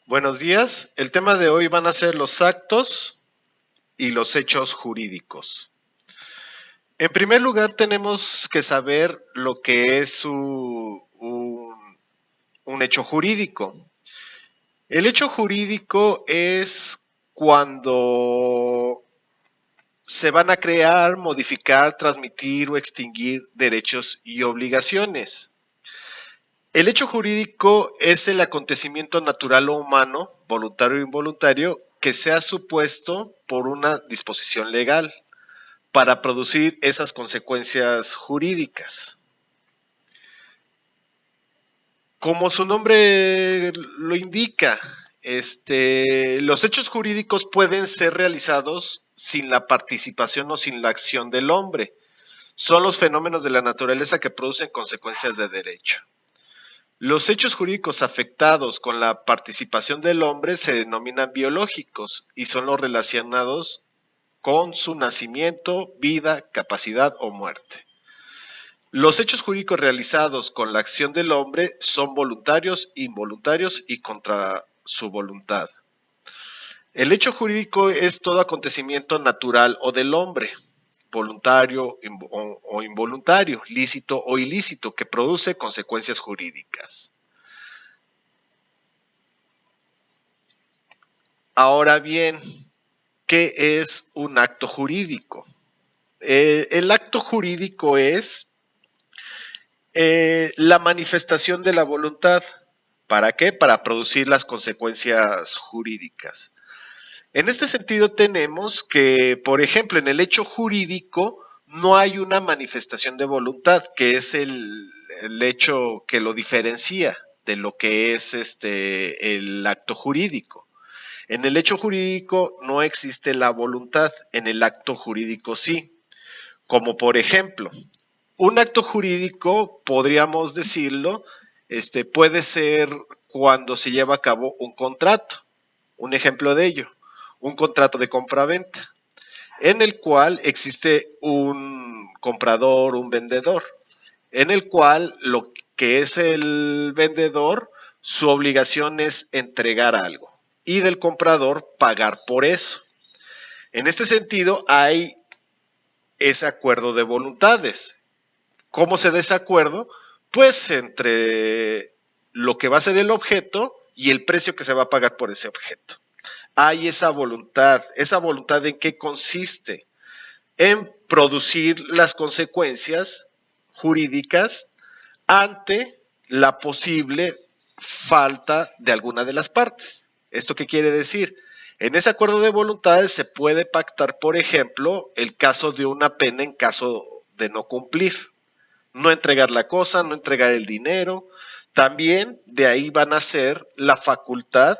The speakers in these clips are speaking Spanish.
Buenos días. El tema de hoy van a ser los actos y los hechos jurídicos. En primer lugar, tenemos que saber lo que es un hecho jurídico. El hecho jurídico es cuando se van a crear, modificar, transmitir o extinguir derechos y obligaciones. El hecho jurídico es el acontecimiento natural o humano, voluntario o involuntario, que sea supuesto por una disposición legal para producir esas consecuencias jurídicas. Como su nombre lo indica, los hechos jurídicos pueden ser realizados sin la participación o sin la acción del hombre. Son los fenómenos de la naturaleza que producen consecuencias de derecho. Los hechos jurídicos afectados con la participación del hombre se denominan biológicos y son los relacionados con su nacimiento, vida, capacidad o muerte. Los hechos jurídicos realizados con la acción del hombre son voluntarios, involuntarios y contra su voluntad. El hecho jurídico es todo acontecimiento natural o del hombre, voluntario o involuntario, lícito o ilícito, que produce consecuencias jurídicas. Ahora bien, ¿qué es un acto jurídico? El acto jurídico es la manifestación de la voluntad. ¿Para qué? Para producir las consecuencias jurídicas. En este sentido tenemos que, por ejemplo, en el hecho jurídico no hay una manifestación de voluntad, que es el hecho que lo diferencia de lo que es el acto jurídico. En el hecho jurídico no existe la voluntad, en el acto jurídico sí. Como por ejemplo, un acto jurídico, podríamos decirlo, puede ser cuando se lleva a cabo un contrato. Un ejemplo de ello, un contrato de compraventa, en el cual existe un comprador, un vendedor, en el cual lo que es el vendedor, su obligación es entregar algo y del comprador pagar por eso. En este sentido, hay ese acuerdo de voluntades. ¿Cómo se da ese acuerdo? Pues entre lo que va a ser el objeto y el precio que se va a pagar por ese objeto. Hay esa voluntad. ¿Esa voluntad en qué consiste? En producir las consecuencias jurídicas ante la posible falta de alguna de las partes. ¿Esto qué quiere decir? En ese acuerdo de voluntades se puede pactar, por ejemplo, el caso de una pena en caso de no cumplir. No entregar la cosa, no entregar el dinero. También de ahí van a ser la facultad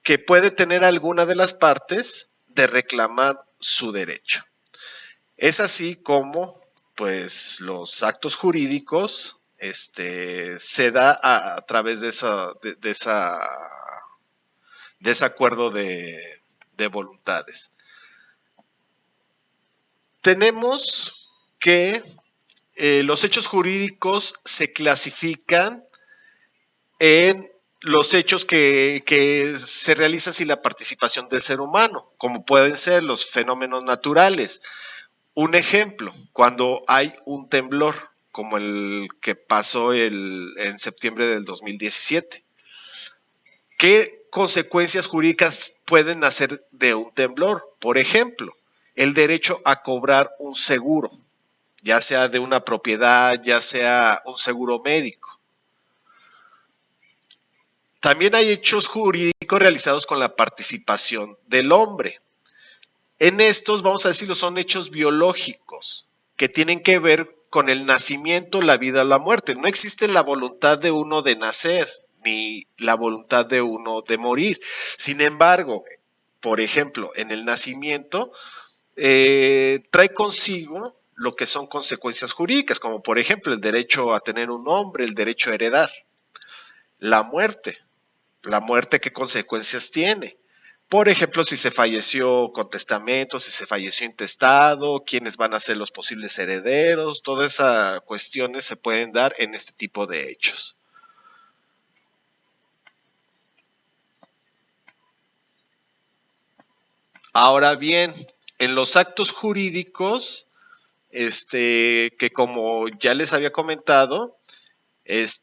que puede tener alguna de las partes de reclamar su derecho. Es así como, pues, los actos jurídicos se da a través de ese acuerdo de voluntades. Tenemos que los hechos jurídicos se clasifican en los hechos que se realizan sin la participación del ser humano, como pueden ser los fenómenos naturales. Un ejemplo, cuando hay un temblor, como el que pasó en septiembre del 2017. ¿Qué consecuencias jurídicas pueden nacer de un temblor? Por ejemplo, el derecho a cobrar un seguro, ya sea de una propiedad, ya sea un seguro médico. También hay hechos jurídicos realizados con la participación del hombre. En estos, vamos a decirlo, son hechos biológicos que tienen que ver con el nacimiento, la vida o la muerte. No existe la voluntad de uno de nacer ni la voluntad de uno de morir. Sin embargo, por ejemplo, en el nacimiento trae consigo lo que son consecuencias jurídicas, como por ejemplo el derecho a tener un nombre, el derecho a heredar. La muerte ¿qué consecuencias tiene? Por ejemplo, si se falleció con testamento, si se falleció intestado, quiénes van a ser los posibles herederos, todas esas cuestiones se pueden dar en este tipo de hechos. Ahora bien, en los actos jurídicos, que como ya les había comentado, es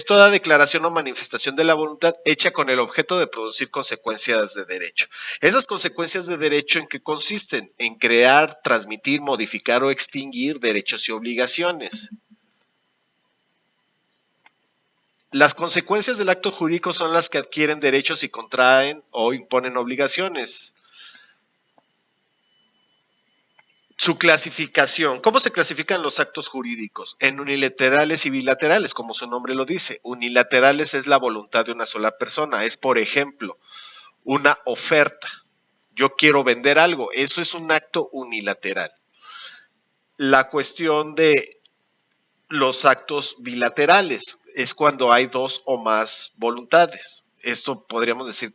toda declaración o manifestación de la voluntad hecha con el objeto de producir consecuencias de derecho. Esas consecuencias de derecho, ¿en qué consisten? En crear, transmitir, modificar o extinguir derechos y obligaciones. Las consecuencias del acto jurídico son las que adquieren derechos y contraen o imponen obligaciones. Su clasificación. ¿Cómo se clasifican los actos jurídicos? En unilaterales y bilaterales, como su nombre lo dice. Unilaterales es la voluntad de una sola persona. Es, por ejemplo, una oferta. Yo quiero vender algo. Eso es un acto unilateral. La cuestión de los actos bilaterales es cuando hay dos o más voluntades. Esto podríamos decir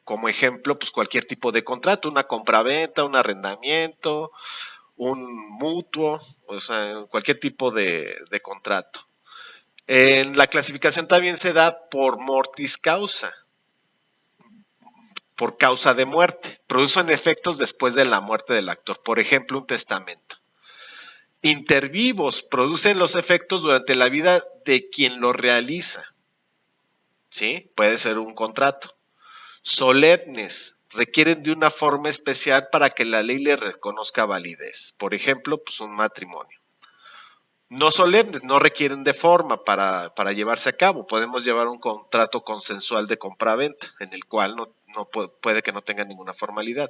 como ejemplo, pues cualquier tipo de contrato, una compraventa, un arrendamiento, un mutuo, o sea, cualquier tipo de contrato. En la clasificación también se da por mortis causa, por causa de muerte. Producen efectos después de la muerte del actor. Por ejemplo, un testamento. Intervivos producen los efectos durante la vida de quien lo realiza. ¿Sí? Puede ser un contrato. Solemnes requieren de una forma especial para que la ley le reconozca validez. Por ejemplo, pues un matrimonio. No solemnes, no requieren de forma para llevarse a cabo. Podemos llevar un contrato consensual de compraventa, en el cual no puede que no tenga ninguna formalidad.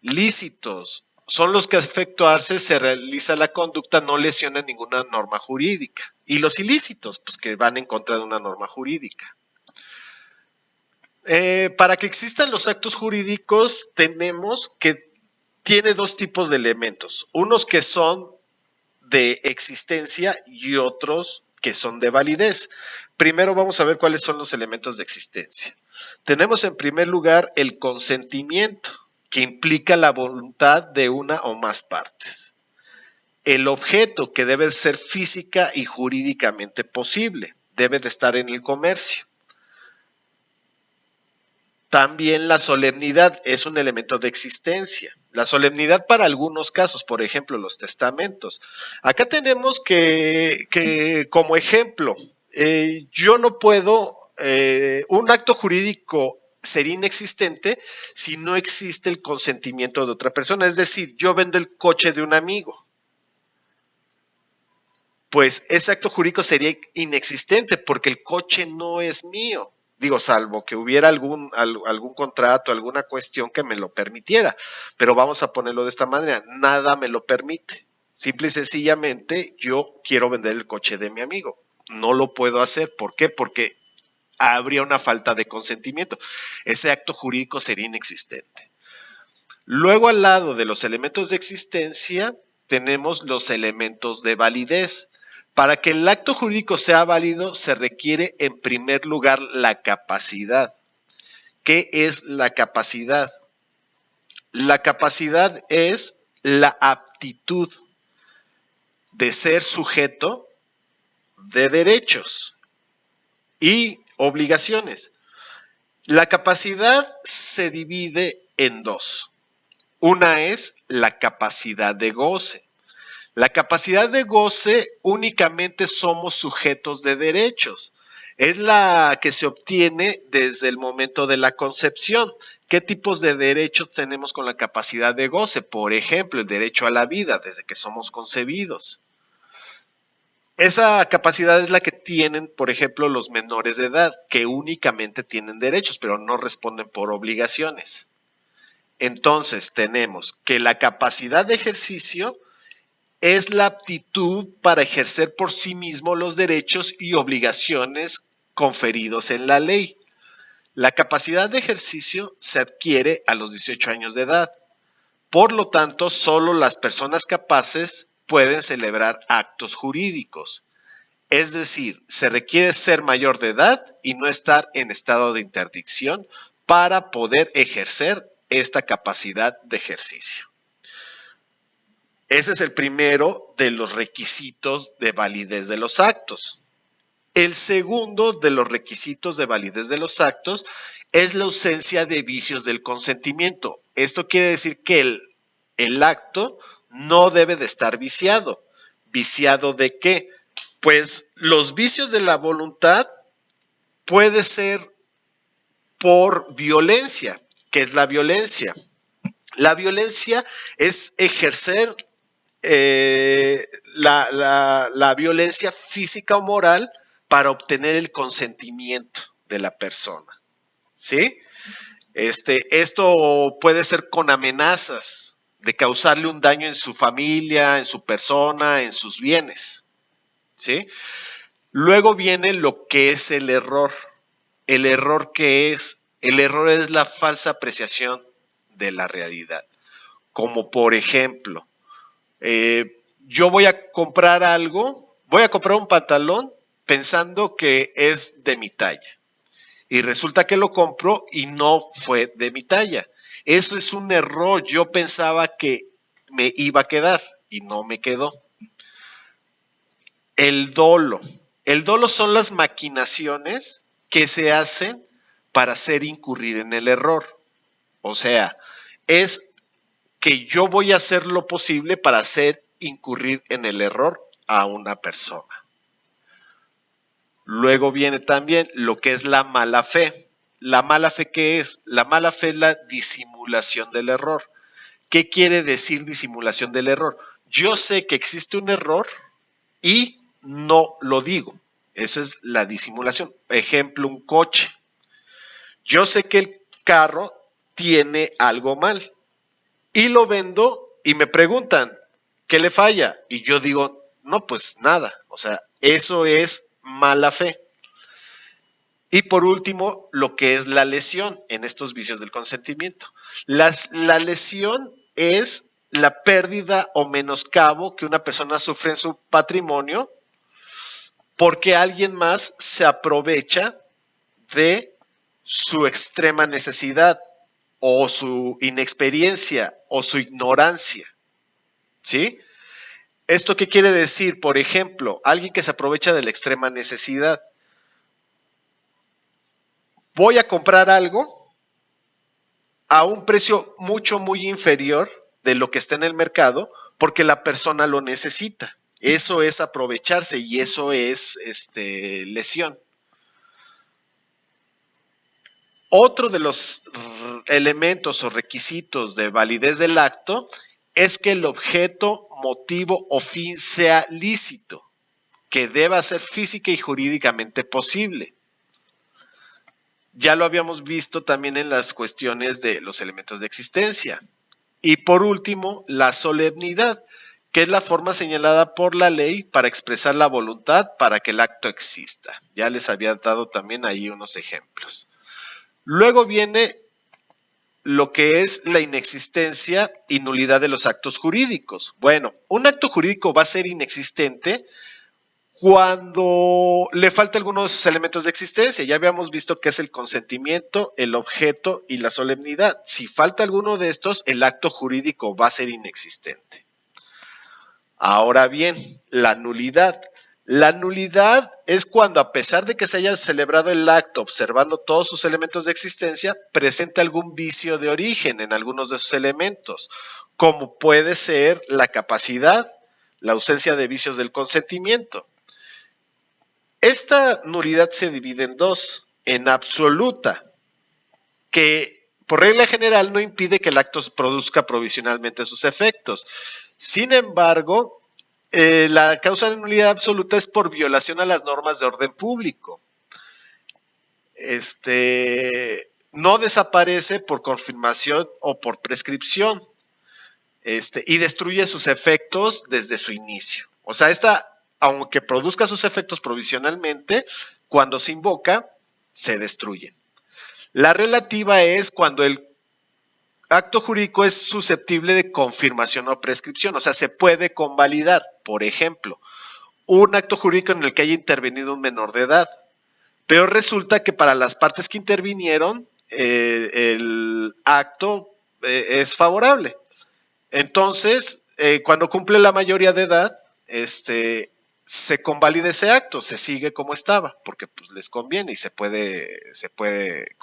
Lícitos son los que a efectuarse se realiza la conducta, no lesiona ninguna norma jurídica. Y los ilícitos, pues que van en contra de una norma jurídica. Para que existan los actos jurídicos, tenemos que tiene dos tipos de elementos. Unos que son de existencia y otros que son de validez. Primero vamos a ver cuáles son los elementos de existencia. Tenemos en primer lugar el consentimiento, que implica la voluntad de una o más partes. El objeto, que debe ser física y jurídicamente posible, debe de estar en el comercio. También la solemnidad es un elemento de existencia. La solemnidad para algunos casos, por ejemplo, los testamentos. Acá tenemos que como ejemplo, yo no puedo, un acto jurídico sería inexistente si no existe el consentimiento de otra persona. Es decir, yo vendo el coche de un amigo. Pues ese acto jurídico sería inexistente porque el coche no es mío. Digo, salvo que hubiera algún contrato, alguna cuestión que me lo permitiera. Pero vamos a ponerlo de esta manera, nada me lo permite. Simple y sencillamente, yo quiero vender el coche de mi amigo. No lo puedo hacer. ¿Por qué? Porque habría una falta de consentimiento. Ese acto jurídico sería inexistente. Luego, al lado de los elementos de existencia, tenemos los elementos de validez. Para que el acto jurídico sea válido, se requiere en primer lugar la capacidad. ¿Qué es la capacidad? La capacidad es la aptitud de ser sujeto de derechos y obligaciones. La capacidad se divide en dos. Una es la capacidad de goce. La capacidad de goce únicamente somos sujetos de derechos. Es la que se obtiene desde el momento de la concepción. ¿Qué tipos de derechos tenemos con la capacidad de goce? Por ejemplo, el derecho a la vida desde que somos concebidos. Esa capacidad es la que tienen, por ejemplo, los menores de edad, que únicamente tienen derechos, pero no responden por obligaciones. Entonces, tenemos que la capacidad de ejercicio es la aptitud para ejercer por sí mismo los derechos y obligaciones conferidos en la ley. La capacidad de ejercicio se adquiere a los 18 años de edad. Por lo tanto, solo las personas capaces pueden celebrar actos jurídicos. Es decir, se requiere ser mayor de edad y no estar en estado de interdicción para poder ejercer esta capacidad de ejercicio. Ese es el primero de los requisitos de validez de los actos. El segundo de los requisitos de validez de los actos es la ausencia de vicios del consentimiento. Esto quiere decir que el acto no debe de estar viciado. ¿Viciado de qué? Pues los vicios de la voluntad puede ser por violencia. ¿Qué es la violencia? La violencia es ejercer la violencia física o moral para obtener el consentimiento de la persona, ¿sí? Esto puede ser con amenazas de causarle un daño en su familia, en su persona, en sus bienes, ¿sí? Luego viene lo que es el error. ¿El error qué es? El error es la falsa apreciación de la realidad. Como por ejemplo, yo voy a comprar algo, voy a comprar un pantalón pensando que es de mi talla. Y resulta que lo compro y no fue de mi talla. Eso es un error. Yo pensaba que me iba a quedar y no me quedó. El dolo. El dolo son las maquinaciones que se hacen para hacer incurrir en el error. O sea, es que yo voy a hacer lo posible para hacer incurrir en el error a una persona. Luego viene también lo que es la mala fe. ¿La mala fe qué es? La mala fe es la disimulación del error. ¿Qué quiere decir disimulación del error? Yo sé que existe un error y no lo digo. Eso es la disimulación. Ejemplo, un coche. Yo sé que el carro tiene algo mal y lo vendo y me preguntan, ¿qué le falla? Y yo digo, no, pues nada. O sea, eso es mala fe. Y por último, lo que es la lesión en estos vicios del consentimiento. La lesión es la pérdida o menoscabo que una persona sufre en su patrimonio porque alguien más se aprovecha de su extrema necesidad o su inexperiencia o su ignorancia. ¿Sí? ¿Esto qué quiere decir? Por ejemplo, alguien que se aprovecha de la extrema necesidad. Voy a comprar algo a un precio muy inferior de lo que está en el mercado porque la persona lo necesita. Eso es aprovecharse y eso es lesión. Otro de los elementos o requisitos de validez del acto es que el objeto, motivo o fin sea lícito, que deba ser física y jurídicamente posible. Ya lo habíamos visto también en las cuestiones de los elementos de existencia. Y por último, la solemnidad, que es la forma señalada por la ley para expresar la voluntad para que el acto exista. Ya les había dado también ahí unos ejemplos. Luego viene lo que es la inexistencia y nulidad de los actos jurídicos. Bueno, un acto jurídico va a ser inexistente cuando le falta algunos de sus elementos de existencia. Ya habíamos visto que es el consentimiento, el objeto y la solemnidad. Si falta alguno de estos, el acto jurídico va a ser inexistente. Ahora bien, la nulidad. La nulidad es cuando, a pesar de que se haya celebrado el acto observando todos sus elementos de existencia, presenta algún vicio de origen en algunos de sus elementos, como puede ser la capacidad, la ausencia de vicios del consentimiento. Esta nulidad se divide en dos: en absoluta, que por regla general no impide que el acto produzca provisionalmente sus efectos. Sin embargo, la causa de nulidad absoluta es por violación a las normas de orden público. No desaparece por confirmación o por prescripción, y destruye sus efectos desde su inicio. O sea, aunque produzca sus efectos provisionalmente, cuando se invoca, se destruyen. La relativa es cuando el acto jurídico es susceptible de confirmación o prescripción, o sea, se puede convalidar. Por ejemplo, un acto jurídico en el que haya intervenido un menor de edad, pero resulta que para las partes que intervinieron, el acto es favorable. Entonces, cuando cumple la mayoría de edad, se convalida ese acto, se sigue como estaba, porque pues, les conviene y se puede